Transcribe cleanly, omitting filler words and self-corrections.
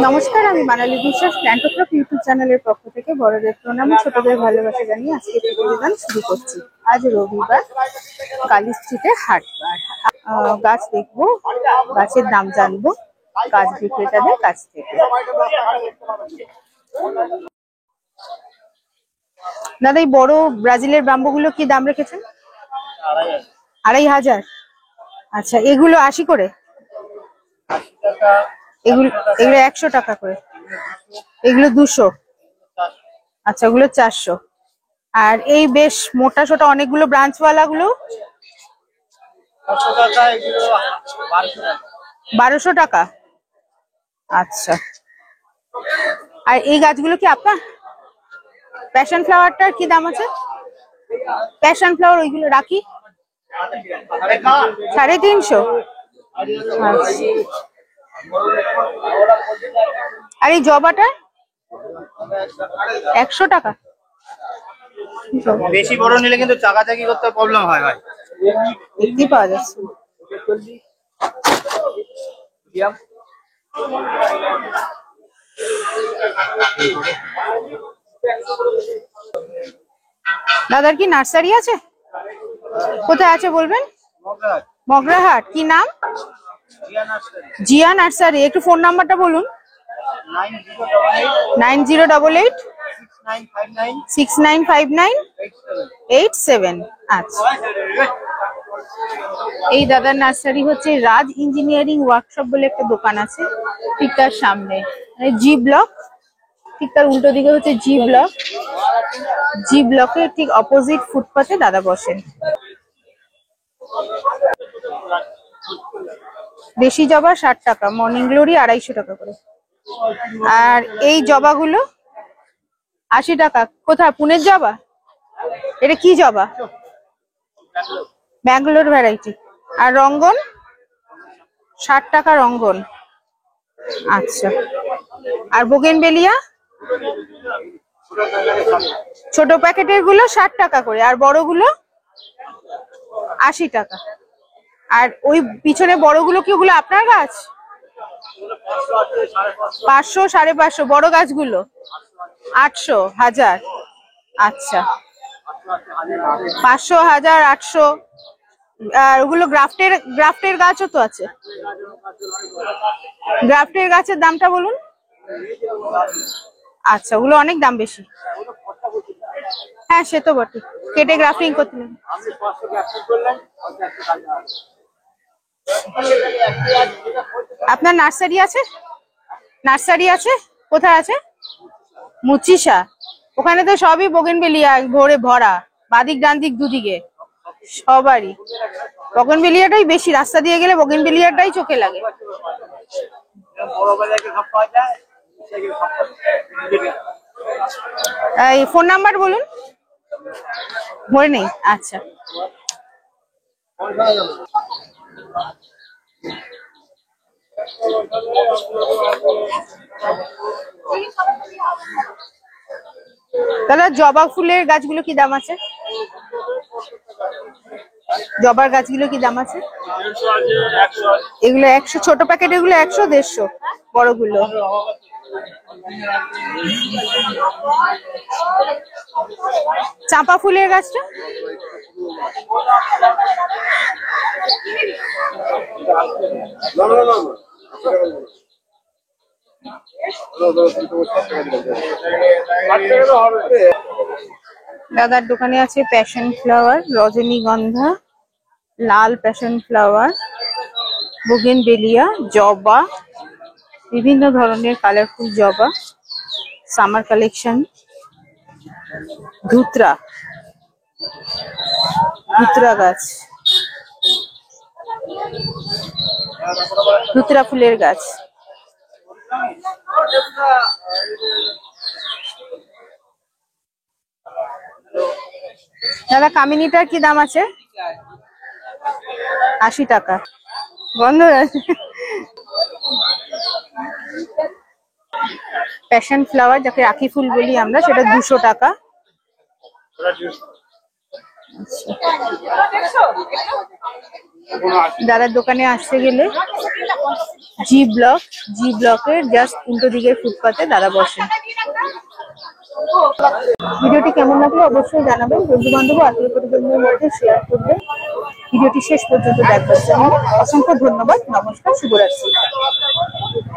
নমস্কার, আমি মানালি বিশ্বাস প্ল্যান্ট অফ ইউটিউব চ্যানেলের পক্ষ থেকে বড়দের প্রণাম, ছোটদের ভালোবাসা জানিয়ে আজকে প্রতিবেদন শুরু করছি। আজ রবিবার, কালী স্ট্রিটে হাটবার। গাছ দেখবো, গাছের দাম জানবো গাছ বিক্রেতাদের কাছ থেকে। দাদা, এই বড় ব্রাজিলের ব্যাম্বুগুলো কি দাম রেখেছেন? 2500। আচ্ছা, এগুলো 80 করে? এগুলো 100 টাকা করে। এগুলো 200। আচ্ছা, ওগুলো 400। আর এই বেশ মোটা সোটা অনেকগুলো ব্রাঞ্চওয়ালা গুলো 1200 টাকা। আচ্ছা, আর এই গাছগুলো কি আপনার? প্যাশন ফ্লাওয়ারটার কি দাম আছে? প্যাশন ফ্লাওয়ার ওইগুলো রাখি 350। আর এই জবাটা 100 টাকা। বেশি বড় নিলে কিন্তু চাকাচাকি করতে প্রবলেম হয় ভাই। কি পাওয়া যাচ্ছে? দাদার কি নার্সারি আছে? কোথায় আছে বলবেন? মগরাহাট। কি নাম? জিয়া নার্সারি। একটু ফোন নাম্বারটা বলুন। 9088695987। আচ্ছা, এই দাদার নার্সারি হচ্ছে রাজ ইঞ্জিনিয়ারিং ওয়ার্কশপ বলে একটা দোকান আছে ঠিক তার সামনে, জি ব্লক। ঠিক তার উল্টো দিকে হচ্ছে জি ব্লক। জি ব্লকের ঠিক অপোজিট ফুটপাতে দাদা বসেন। দেশি জবা 60 টাকা, মর্নিং গ্লোরি 250 টাকা করে। আর এই জবাগুলো 80 টাকা। কোথায়? পুনের জবা? এটা কি জবা? ব্যাঙ্গালোর ভ্যারাইটি। আর রঙ্গন 60 টাকা রঙ্গন। আচ্ছা, আর বোগেনভেলিয়া ছোট প্যাকেটের গুলো 60 টাকা করে, আর বড়গুলো 80 টাকা। আর ওই পিছনে বড়গুলো কি ওগুলো আপনার গাছ? 500, 550। বড় গাছগুলো 800, 1000। আচ্ছা, 500, 1000, 800। আর ওগুলো গ্রাফটের গাছও তো আছে। গ্রাফটের গাছের দামটা বলুন। আচ্ছা, ওগুলো অনেক দাম বেশি। হ্যাঁ, সে তো বটে, কেটে গ্রাফটিং করতে। আপনার নার্সারি আছে? নার্সারি আছে? কোথায় আছে? মুচিসা। ওখানে তো সবই বোগেনভেলিয়া ভরে ভরা, বাদিক ডানদিক দুদিকে সবারই। বোগেনভেলিয়াটাই বেশি, রাস্তা দিয়ে গেলে বোগেনভেলিয়াটাই চোখে লাগে। এই ফোন নাম্বার বলুন। মনে নেই? আচ্ছা, তাহলে জবা ফুলের গাছগুলো কি দাম আছে? জবার গাছগুলো কি দাম আছে? এগুলো 100 ছোট প্যাকেট, এগুলো 100, 150 বড়গুলো। চাঁপা ফুলের গাছটা দাদার দোকানে আছে প্যাশন ফ্লাওয়ার, রজনীগন্ধা, লাল প্যাশন ফ্লাওয়ার, বোগেনভেলিয়া, জবা, বিভিন্ন ধরনের কালারফুল জবা, সামার কালেকশন, ধুতরা গাছ, ধুতরা ফুলের গাছ। দাদা, কামিনীটার কি দাম আছে? 80 টাকা। বন্ধ আছে। প্যাশন ফ্লাওয়ার, যাকে রাখি ফুল বলি আমরা, সেটা 200 টাকা। দাদার দোকানে আসতে গেলে জি ব্লকের জাস্ট উল্টো দিকের ফুটপাতে দাদা বসেন। ভিডিওটি কেমন লাগলো অবশ্যই জানাবেন, বন্ধু বান্ধব আত্মীয় পরিজনদের মধ্যে শেয়ার করবেন। ভিডিওটি শেষ পর্যন্ত দেখবার জন্য অসংখ্য ধন্যবাদ। নমস্কার, শুভরাত্রি।